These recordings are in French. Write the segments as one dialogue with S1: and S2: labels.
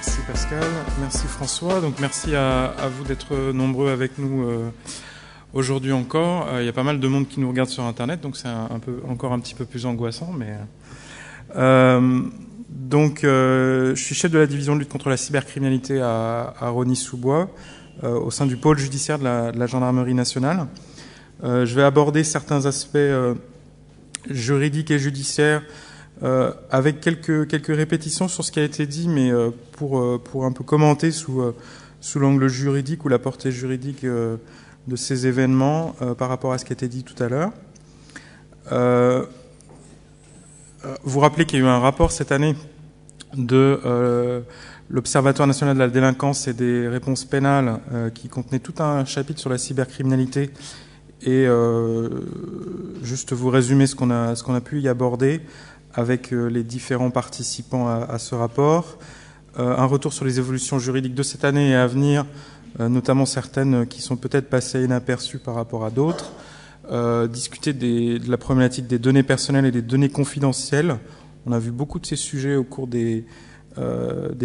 S1: Merci Pascal, merci François. Donc merci à vous d'être nombreux avec nous aujourd'hui encore. Il y a pas mal de monde qui nous regarde sur Internet, donc c'est encore un petit peu plus angoissant. Mais je suis chef de la division de lutte contre la cybercriminalité à Rosny-sous-Bois, au sein du pôle judiciaire de la gendarmerie nationale. Je vais aborder certains aspects juridiques et judiciaires avec quelques répétitions sur ce qui a été dit, mais pour un peu commenter sous l'angle juridique ou la portée juridique de ces événements par rapport à ce qui a été dit tout à l'heure. Vous rappelez qu'il y a eu un rapport cette année de l'Observatoire national de la délinquance et des réponses pénales qui contenait tout un chapitre sur la cybercriminalité. Et juste vous résumer ce qu'on a pu y aborder avec les différents participants à ce rapport. Un retour sur les évolutions juridiques de cette année et à venir, notamment certaines qui sont peut-être passées inaperçues par rapport à d'autres. Discuter de la problématique des données personnelles et des données confidentielles. On a vu beaucoup de ces sujets au cours des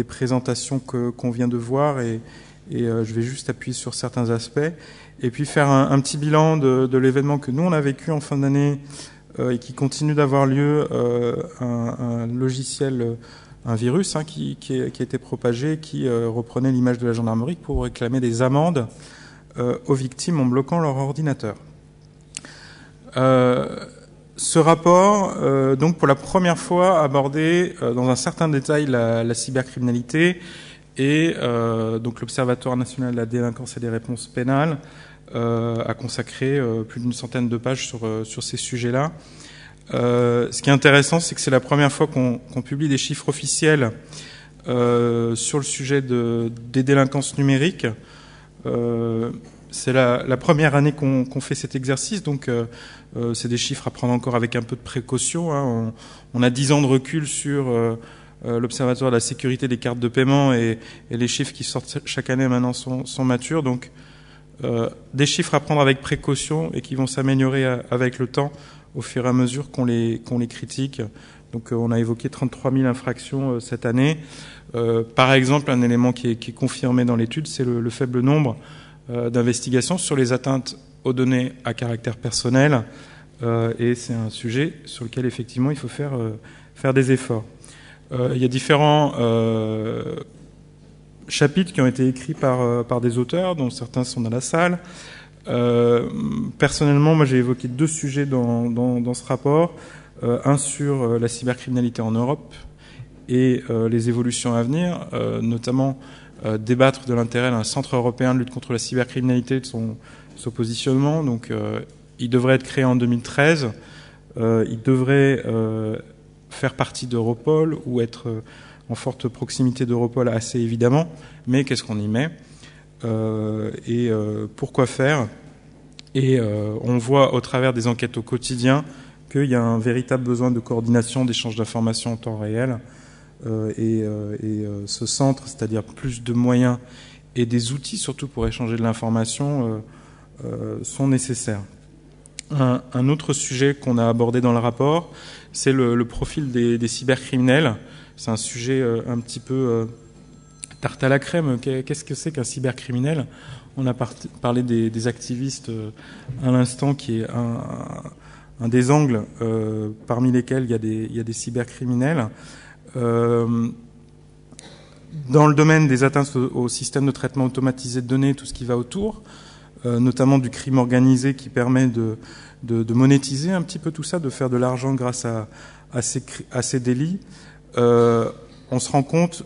S1: présentations qu'on vient de voir et je vais juste appuyer sur certains aspects. Et puis faire un petit bilan de l'événement que nous on a vécu en fin d'année et qui continue d'avoir lieu, un logiciel, un virus qui a été propagé, qui reprenait l'image de la gendarmerie pour réclamer des amendes aux victimes en bloquant leur ordinateur. Ce rapport, donc pour la première fois, abordé dans un certain détail la cybercriminalité et donc l'Observatoire national de la délinquance et des réponses pénales a consacré plus d'une centaine de pages sur ces sujets-là. Ce qui est intéressant, c'est que c'est la première fois qu'on publie des chiffres officiels sur le sujet des délinquances numériques. C'est la première année qu'on fait cet exercice, donc c'est des chiffres à prendre encore avec un peu de précaution. On a 10 ans de recul sur l'Observatoire de la sécurité des cartes de paiement et les chiffres qui sortent chaque année maintenant sont matures. Donc des chiffres à prendre avec précaution et qui vont s'améliorer avec le temps au fur et à mesure qu'on les critique. Donc on a évoqué 33 000 infractions cette année. Par exemple, un élément qui est confirmé dans l'étude, c'est le faible nombre d'investigations sur les atteintes aux données à caractère personnel. Et c'est un sujet sur lequel effectivement il faut faire des efforts. Il y a différents chapitres qui ont été écrits par des auteurs, dont certains sont dans la salle. Personnellement, moi j'ai évoqué 2 sujets dans ce rapport. Un sur la cybercriminalité en Europe et les évolutions à venir, notamment débattre de l'intérêt d'un centre européen de lutte contre la cybercriminalité, de son positionnement. Donc il devrait être créé en 2013. Il devrait faire partie d'Europol ou être en forte proximité d'Europol assez évidemment, mais qu'est-ce qu'on y met et pourquoi faire. Et on voit au travers des enquêtes au quotidien qu'il y a un véritable besoin de coordination, d'échange d'informations en temps réel. Ce centre, c'est-à-dire plus de moyens et des outils surtout pour échanger de l'information, sont nécessaires. Un autre sujet qu'on a abordé dans le rapport, c'est le profil des cybercriminels. C'est un sujet un petit peu tarte à la crème. Qu'est-ce que c'est qu'un cybercriminel ? On a parlé des activistes à l'instant, qui est un des angles parmi lesquels il y a des cybercriminels. Dans le domaine des atteintes au système de traitement automatisé de données, tout ce qui va autour, notamment du crime organisé qui permet de monétiser un petit peu tout ça, de faire de l'argent grâce à ces délits, on se rend compte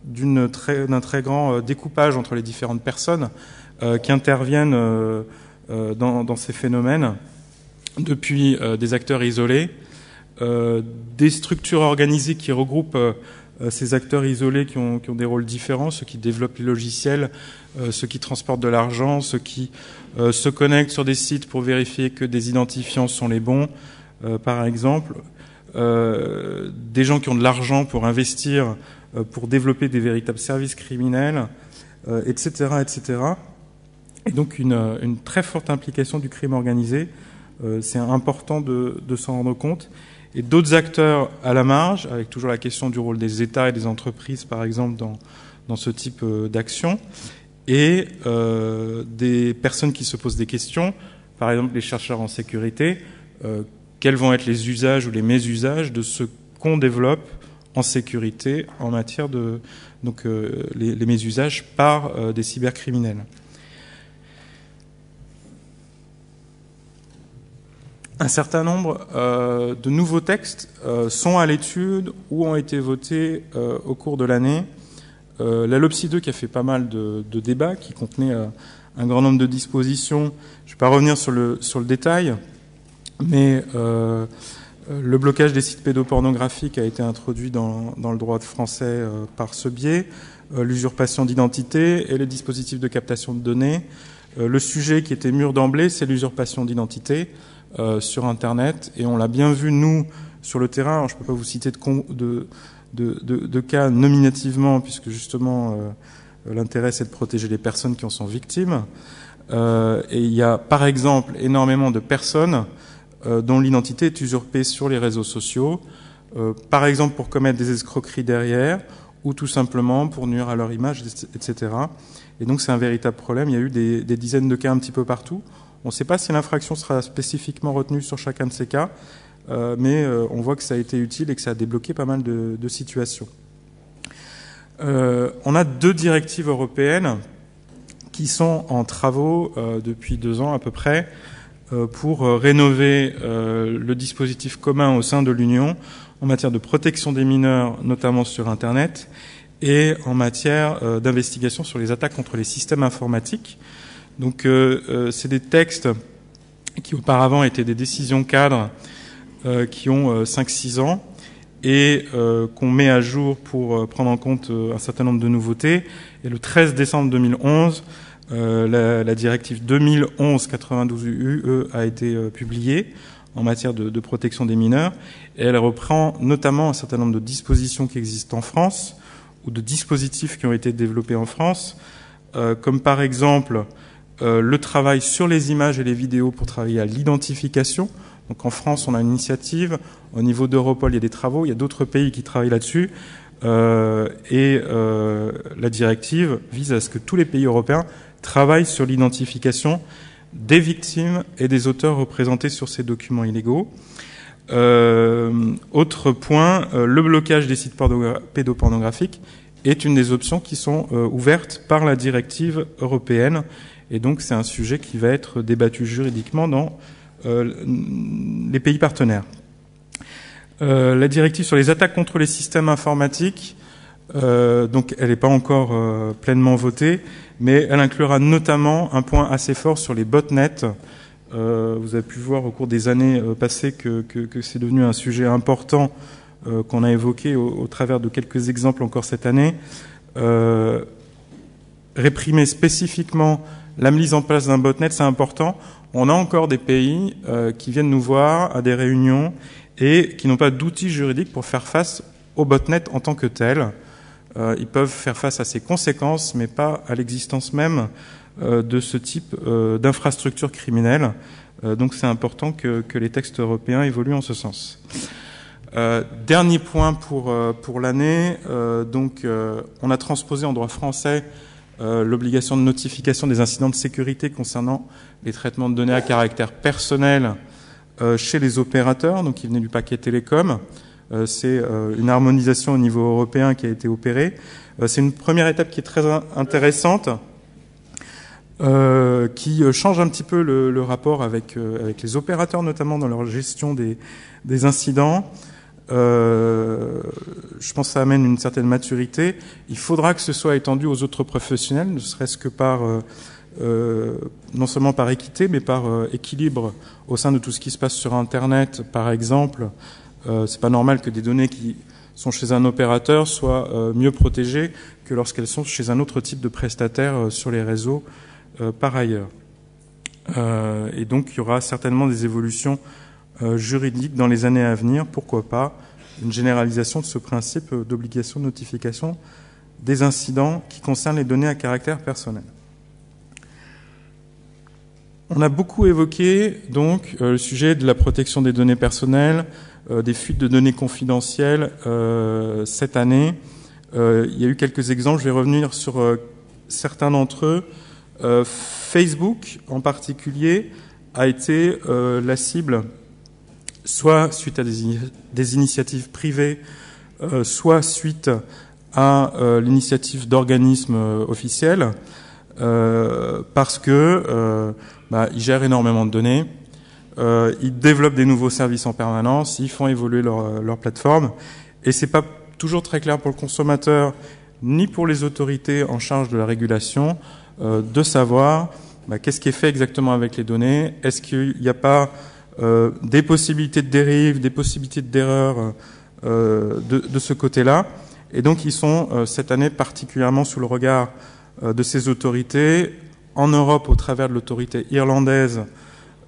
S1: d'un très grand découpage entre les différentes personnes qui interviennent dans ces phénomènes, depuis des acteurs isolés, des structures organisées qui regroupent ces acteurs isolés qui ont des rôles différents, ceux qui développent les logiciels, ceux qui transportent de l'argent, ceux qui se connectent sur des sites pour vérifier que des identifiants sont les bons, par exemple, des gens qui ont de l'argent pour investir, pour développer des véritables services criminels, etc., etc. Et donc une très forte implication du crime organisé. C'est important de s'en rendre compte. et d'autres acteurs à la marge, avec toujours la question du rôle des États et des entreprises, par exemple, dans ce type d'action, et des personnes qui se posent des questions, par exemple les chercheurs en sécurité, quels vont être les usages ou les mésusages de ce qu'on développe en sécurité en matière de les mésusages par des cybercriminels. Un certain nombre de nouveaux textes sont à l'étude ou ont été votés au cours de l'année. La LOPSI 2 qui a fait pas mal de débats, qui contenait un grand nombre de dispositions. Je ne vais pas revenir sur le détail, mais le blocage des sites pédopornographiques a été introduit dans le droit français par ce biais, l'usurpation d'identité et les dispositifs de captation de données. Le sujet qui était mûr d'emblée, c'est l'usurpation d'identité sur Internet, et on l'a bien vu, nous, sur le terrain. Alors, je ne peux pas vous citer de cas nominativement, puisque justement l'intérêt c'est de protéger les personnes qui en sont victimes. Et il y a par exemple énormément de personnes dont l'identité est usurpée sur les réseaux sociaux, par exemple pour commettre des escroqueries derrière, ou tout simplement pour nuire à leur image, etc. Et donc c'est un véritable problème. Il y a eu des dizaines de cas un petit peu partout. On ne sait pas si l'infraction sera spécifiquement retenue sur chacun de ces cas, mais on voit que ça a été utile et que ça a débloqué pas mal de situations. On a 2 directives européennes qui sont en travaux depuis 2 ans à peu près pour rénover le dispositif commun au sein de l'Union en matière de protection des mineurs, notamment sur Internet, et en matière d'investigation sur les attaques contre les systèmes informatiques. Donc c'est des textes qui auparavant étaient des décisions cadres qui ont 5-6 ans et qu'on met à jour pour prendre en compte un certain nombre de nouveautés. Et le 13 décembre 2011, la directive 2011-92/UE a été publiée en matière de protection des mineurs, et elle reprend notamment un certain nombre de dispositions qui existent en France ou de dispositifs qui ont été développés en France, comme par exemple le travail sur les images et les vidéos pour travailler à l'identification. Donc en France, on a une initiative. Au niveau d'Europol, il y a des travaux. Il y a d'autres pays qui travaillent là-dessus. La directive vise à ce que tous les pays européens travaillent sur l'identification des victimes et des auteurs représentés sur ces documents illégaux. Autre point, le blocage des sites pédopornographiques est une des options qui sont ouvertes par la directive européenne. Et donc, c'est un sujet qui va être débattu juridiquement dans les pays partenaires. La directive sur les attaques contre les systèmes informatiques, donc elle n'est pas encore pleinement votée, mais elle inclura notamment un point assez fort sur les botnets. Vous avez pu voir au cours des années passées que c'est devenu un sujet important qu'on a évoqué au travers de quelques exemples encore cette année. Réprimer spécifiquement la mise en place d'un botnet, c'est important. On a encore des pays qui viennent nous voir à des réunions et qui n'ont pas d'outils juridiques pour faire face au botnet en tant que tel. Ils peuvent faire face à ses conséquences, mais pas à l'existence même de ce type d'infrastructure criminelle. Donc c'est important que les textes européens évoluent en ce sens. Dernier point pour l'année. On a transposé en droit français l'obligation de notification des incidents de sécurité concernant les traitements de données à caractère personnel chez les opérateurs, donc qui venaient du paquet télécom. C'est une harmonisation au niveau européen qui a été opérée. C'est une première étape qui est très intéressante, qui change un petit peu le rapport avec les opérateurs, notamment dans leur gestion des incidents. Je pense que ça amène une certaine maturité. Il faudra que ce soit étendu aux autres professionnels, ne serait-ce que par non seulement par équité, mais par équilibre au sein de tout ce qui se passe sur Internet, par exemple. C'est pas normal que des données qui sont chez un opérateur soient mieux protégées que lorsqu'elles sont chez un autre type de prestataire sur les réseaux par ailleurs. Et donc il y aura certainement des évolutions juridiques dans les années à venir. Pourquoi pas une généralisation de ce principe d'obligation de notification des incidents qui concernent les données à caractère personnel. On a beaucoup évoqué donc le sujet de la protection des données personnelles, des fuites de données confidentielles cette année. Il y a eu quelques exemples, je vais revenir sur certains d'entre eux. Facebook, en particulier, a été la cible, soit suite à des initiatives privées, soit suite à l'initiative d'organismes officiels, parce que ils gèrent énormément de données, ils développent des nouveaux services en permanence, ils font évoluer leur plateforme, et c'est pas toujours très clair pour le consommateur ni pour les autorités en charge de la régulation de savoir qu'est-ce qui est fait exactement avec les données. Est-ce qu'il n'y a pas des possibilités de dérive, des possibilités d'erreur de ce côté-là. Et donc ils sont cette année particulièrement sous le regard de ces autorités, en Europe au travers de l'autorité irlandaise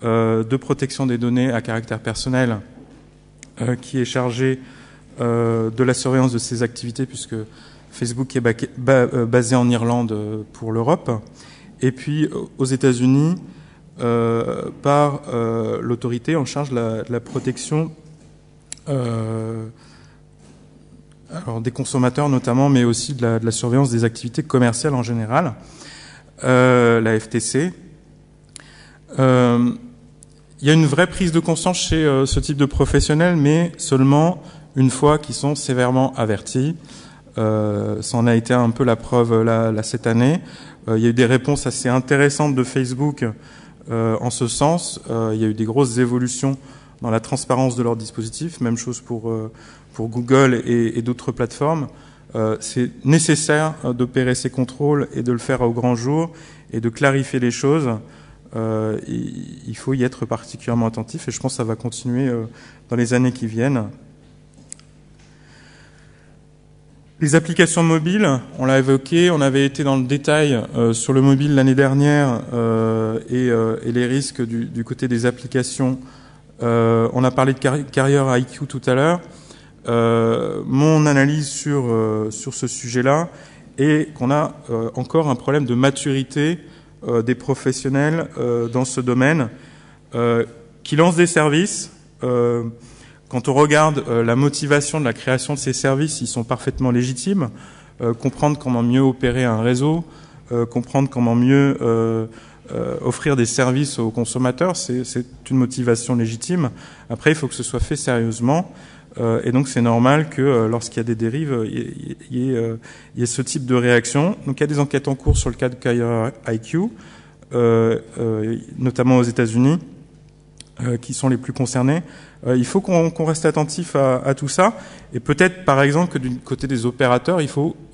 S1: de protection des données à caractère personnel qui est chargée de la surveillance de ces activités, puisque Facebook est basé en Irlande pour l'Europe, et puis aux États-Unis par l'autorité en charge de la protection des consommateurs notamment, mais aussi de la surveillance des activités commerciales en général, la FTC. Il y a une vraie prise de conscience chez ce type de professionnels, mais seulement une fois qu'ils sont sévèrement avertis. Ça en a été un peu la preuve là cette année. Il y a eu des réponses assez intéressantes de Facebook en ce sens. Il y a eu des grosses évolutions dans la transparence de leur dispositif. Même chose pour Google et d'autres plateformes. C'est nécessaire d'opérer ces contrôles et de le faire au grand jour et de clarifier les choses. Il faut y être particulièrement attentif, et je pense que ça va continuer dans les années qui viennent. Les applications mobiles, on l'a évoqué, on avait été dans le détail sur le mobile l'année dernière et les risques du côté des applications. On a parlé de Carrier IQ tout à l'heure. Mon analyse sur ce sujet-là est qu'on a encore un problème de maturité des professionnels dans ce domaine qui lancent des services. Quand on regarde la motivation de la création de ces services, ils sont parfaitement légitimes. Comprendre comment mieux opérer un réseau, comprendre comment mieux offrir des services aux consommateurs, c'est une motivation légitime. Après, il faut que ce soit fait sérieusement. Et donc, c'est normal que lorsqu'il y a des dérives, il y ait ce type de réaction. Donc, il y a des enquêtes en cours sur le cas de Carrier IQ, notamment aux États-Unis, qui sont les plus concernés. Il faut qu'on reste attentif à tout ça, et peut-être par exemple que du côté des opérateurs,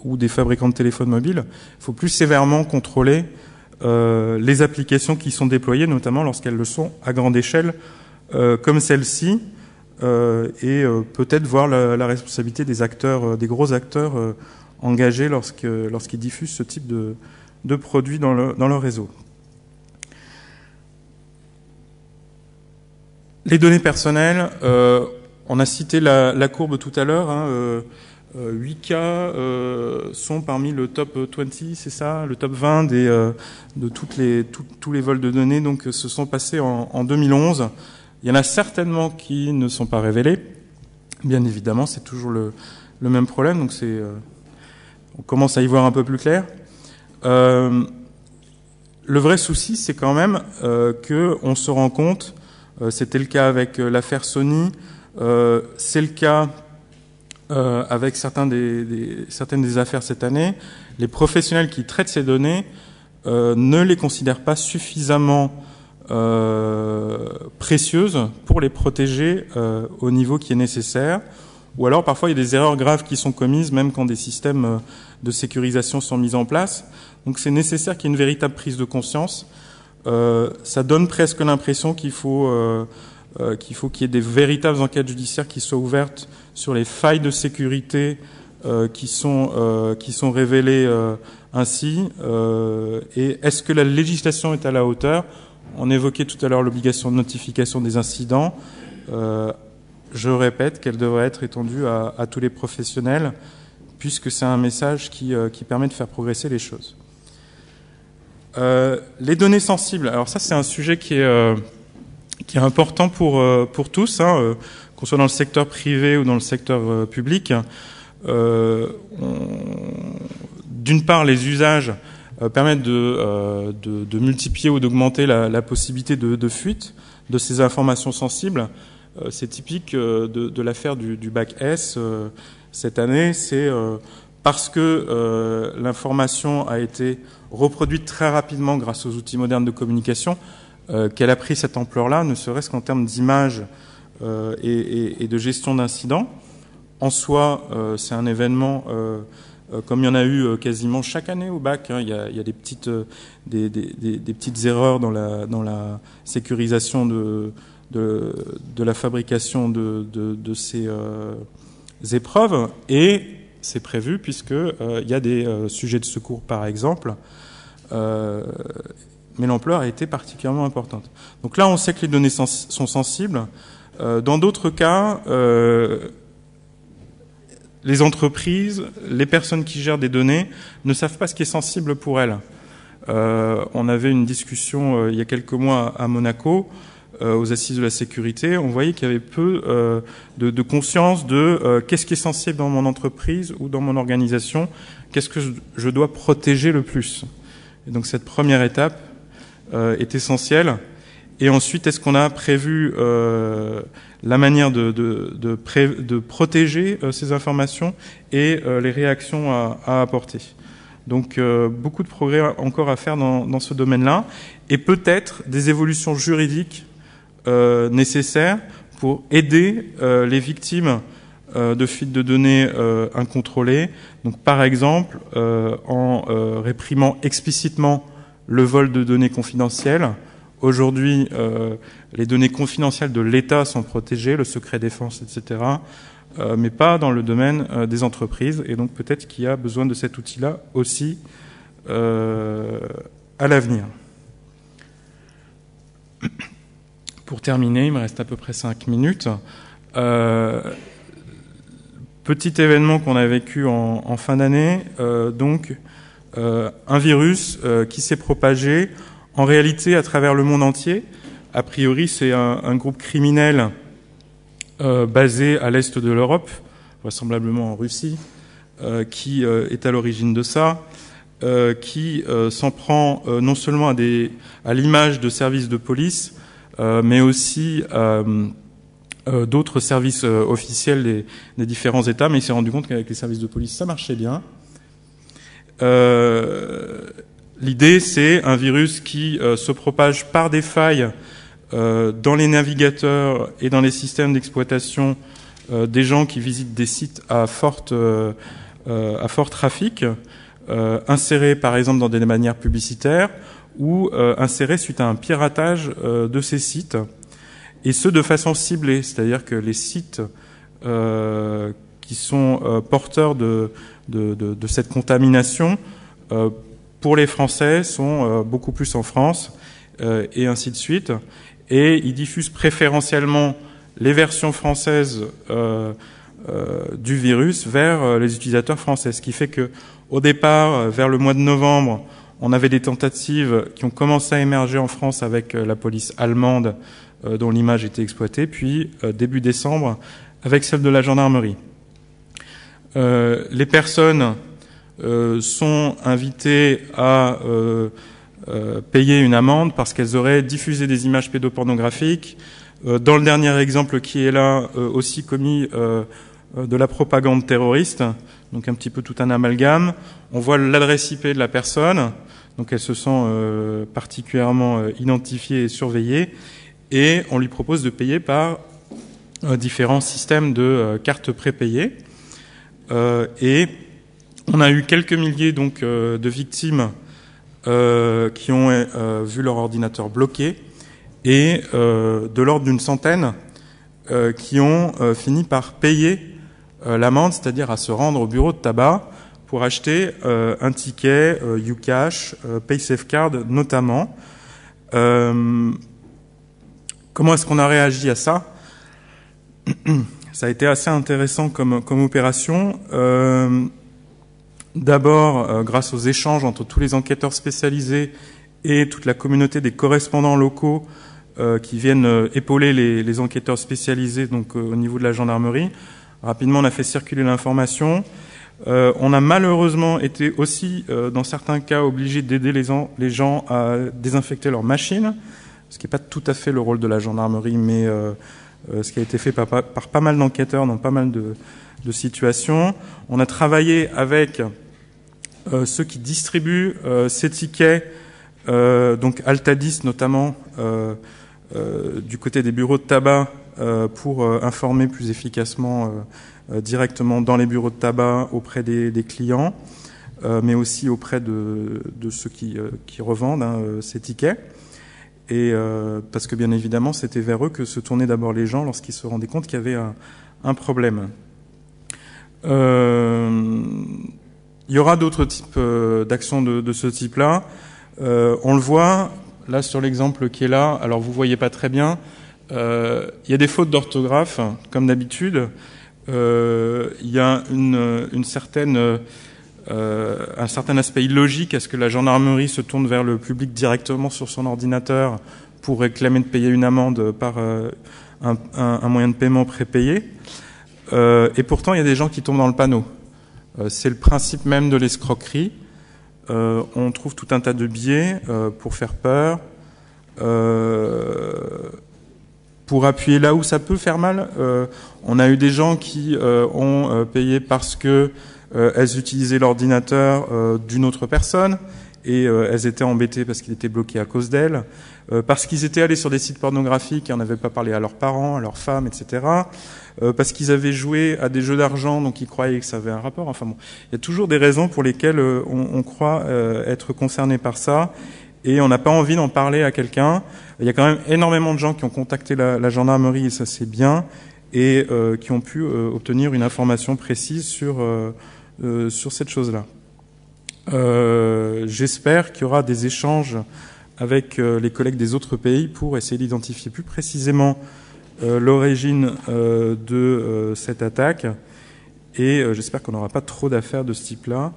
S1: ou des fabricants de téléphones mobiles, il faut plus sévèrement contrôler les applications qui sont déployées, notamment lorsqu'elles le sont à grande échelle, comme celle-ci, et peut-être voir la responsabilité des acteurs, des gros acteurs engagés lorsqu'ils diffusent ce type de produits dans leur réseau. Les données personnelles, on a cité la courbe tout à l'heure, 8 cas sont parmi le top 20, c'est ça, le top 20 de tous les vols de données, donc se sont passés en 2011. Il y en a certainement qui ne sont pas révélés, bien évidemment, c'est toujours le même problème, donc on commence à y voir un peu plus clair. Le vrai souci, c'est quand même qu'on se rend compte. C'était le cas avec l'affaire Sony, c'est le cas avec certaines des affaires cette année. Les professionnels qui traitent ces données ne les considèrent pas suffisamment précieuses pour les protéger au niveau qui est nécessaire. Ou alors parfois il y a des erreurs graves qui sont commises même quand des systèmes de sécurisation sont mis en place. Donc c'est nécessaire qu'il y ait une véritable prise de conscience. Ça donne presque l'impression qu'il faut qu'il y ait des véritables enquêtes judiciaires qui soient ouvertes sur les failles de sécurité qui sont révélées ainsi. Et est-ce que la législation est à la hauteur? On évoquait tout à l'heure l'obligation de notification des incidents. Je répète qu'elle devrait être étendue à tous les professionnels, puisque c'est un message qui permet de faire progresser les choses. Les données sensibles. Alors ça, c'est un sujet qui est important pour tous. qu'on soit dans le secteur privé ou dans le secteur public, d'une part, les usages permettent de multiplier ou d'augmenter la possibilité de fuite de ces informations sensibles. C'est typique de l'affaire du bac S cette année. C'est parce que l'information a été reproduite très rapidement grâce aux outils modernes de communication qu'elle a pris cette ampleur-là, ne serait-ce qu'en termes d'image et de gestion d'incidents. En soi, c'est un événement comme il y en a eu quasiment chaque année au bac. Il y a des petites erreurs dans la sécurisation de la fabrication de ces épreuves, et c'est prévu puisque il y a des sujets de secours par exemple, mais l'ampleur a été particulièrement importante. Donc là, on sait que les données sont sensibles. Dans d'autres cas, les entreprises, les personnes qui gèrent des données ne savent pas ce qui est sensible pour elles. On avait une discussion il y a quelques mois à Monaco, aux assises de la sécurité. On voyait qu'il y avait peu de conscience de qu'est-ce qui est sensible dans mon entreprise ou dans mon organisation, qu'est-ce que je dois protéger le plus. Et donc cette première étape est essentielle. Et ensuite, est-ce qu'on a prévu la manière de protéger ces informations et les réactions à apporter. Donc beaucoup de progrès encore à faire dans ce domaine-là, et peut-être des évolutions juridiques nécessaires pour aider les victimes de fuite de données incontrôlées. Donc par exemple en réprimant explicitement le vol de données confidentielles. Aujourd'hui, les données confidentielles de l'État sont protégées, le secret défense, etc., mais pas dans le domaine des entreprises. Et donc peut-être qu'il y a besoin de cet outil-là aussi à l'avenir. Pour terminer, il me reste à peu près 5 minutes. Petit événement qu'on a vécu en fin d'année, donc un virus qui s'est propagé en réalité à travers le monde entier. A priori, c'est un groupe criminel basé à l'est de l'Europe, vraisemblablement en Russie, qui est à l'origine de ça, qui s'en prend non seulement à l'image de services de police, mais aussi d'autres services officiels des différents États. Mais il s'est rendu compte qu'avec les services de police, ça marchait bien. L'idée, c'est un virus qui se propage par des failles dans les navigateurs et dans les systèmes d'exploitation des gens qui visitent des sites à fort trafic, insérés par exemple dans des manières publicitaires ou insérés suite à un piratage de ces sites, et ce de façon ciblée, c'est-à-dire que les sites qui sont porteurs de cette contamination pour les Français sont beaucoup plus en France, et ainsi de suite. Et ils diffusent préférentiellement les versions françaises du virus vers les utilisateurs français. Ce qui fait que, au départ, vers le mois de novembre, on avait des tentatives qui ont commencé à émerger en France avec la police allemande dont l'image était exploitée, puis début décembre avec celle de la gendarmerie. Les personnes sont invitées à payer une amende parce qu'elles auraient diffusé des images pédopornographiques. Dans le dernier exemple qui est là, aussi commis de la propagande terroriste, donc un petit peu tout un amalgame. On voit l'adresse IP de la personne, donc elle se sent particulièrement identifiée et surveillée, et on lui propose de payer par différents systèmes de cartes prépayées. Et on a eu quelques milliers donc de victimes qui ont vu leur ordinateur bloqué, et de l'ordre d'une centaine qui ont fini par payer l'amende, c'est-à-dire à se rendre au bureau de tabac pour acheter un ticket Ucash, PaySafeCard notamment. Comment est-ce qu'on a réagi à ça? Ça a été assez intéressant comme opération. D'abord, grâce aux échanges entre tous les enquêteurs spécialisés et toute la communauté des correspondants locaux, qui viennent épauler les enquêteurs spécialisés donc au niveau de la gendarmerie. Rapidement, on a fait circuler l'information. On a malheureusement été aussi, dans certains cas, obligés d'aider les gens à désinfecter leurs machines, ce qui n'est pas tout à fait le rôle de la gendarmerie, mais ce qui a été fait par pas mal d'enquêteurs dans pas mal de situations. On a travaillé avec ceux qui distribuent ces tickets, donc Altadis notamment, du côté des bureaux de tabac, pour informer plus efficacement directement dans les bureaux de tabac auprès des clients, mais aussi auprès de ceux qui revendent ces tickets. Et parce que bien évidemment, c'était vers eux que se tournaient d'abord les gens lorsqu'ils se rendaient compte qu'il y avait un problème. Il y aura d'autres types d'actions de ce type-là. On le voit là sur l'exemple qui est là. Alors vous voyez pas très bien. Il y a des fautes d'orthographe, comme d'habitude. Il y a un certain aspect illogique à ce que la gendarmerie se tourne vers le public directement sur son ordinateur pour réclamer de payer une amende par un moyen de paiement prépayé. Et pourtant, il y a des gens qui tombent dans le panneau. C'est le principe même de l'escroquerie. On trouve tout un tas de biais pour faire peur, pour appuyer là où ça peut faire mal. On a eu des gens qui ont payé parce que elles utilisaient l'ordinateur d'une autre personne et elles étaient embêtées parce qu'il était bloqué à cause d'elles, parce qu'ils étaient allés sur des sites pornographiques et n'en avaient pas parlé à leurs parents, à leurs femmes, etc., parce qu'ils avaient joué à des jeux d'argent, donc ils croyaient que ça avait un rapport. Enfin bon, il y a toujours des raisons pour lesquelles on croit être concerné par ça et on n'a pas envie d'en parler à quelqu'un. Il y a quand même énormément de gens qui ont contacté la gendarmerie et ça c'est bien, et qui ont pu obtenir une information précise sur cette chose-là. J'espère qu'il y aura des échanges avec les collègues des autres pays pour essayer d'identifier plus précisément l'origine de cette attaque, et j'espère qu'on n'aura pas trop d'affaires de ce type-là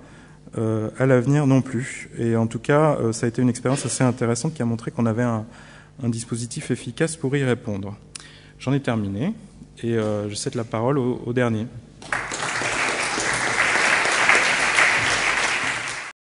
S1: à l'avenir non plus. Et en tout cas, ça a été une expérience assez intéressante qui a montré qu'on avait un dispositif efficace pour y répondre. J'en ai terminé et je cède la parole au dernier.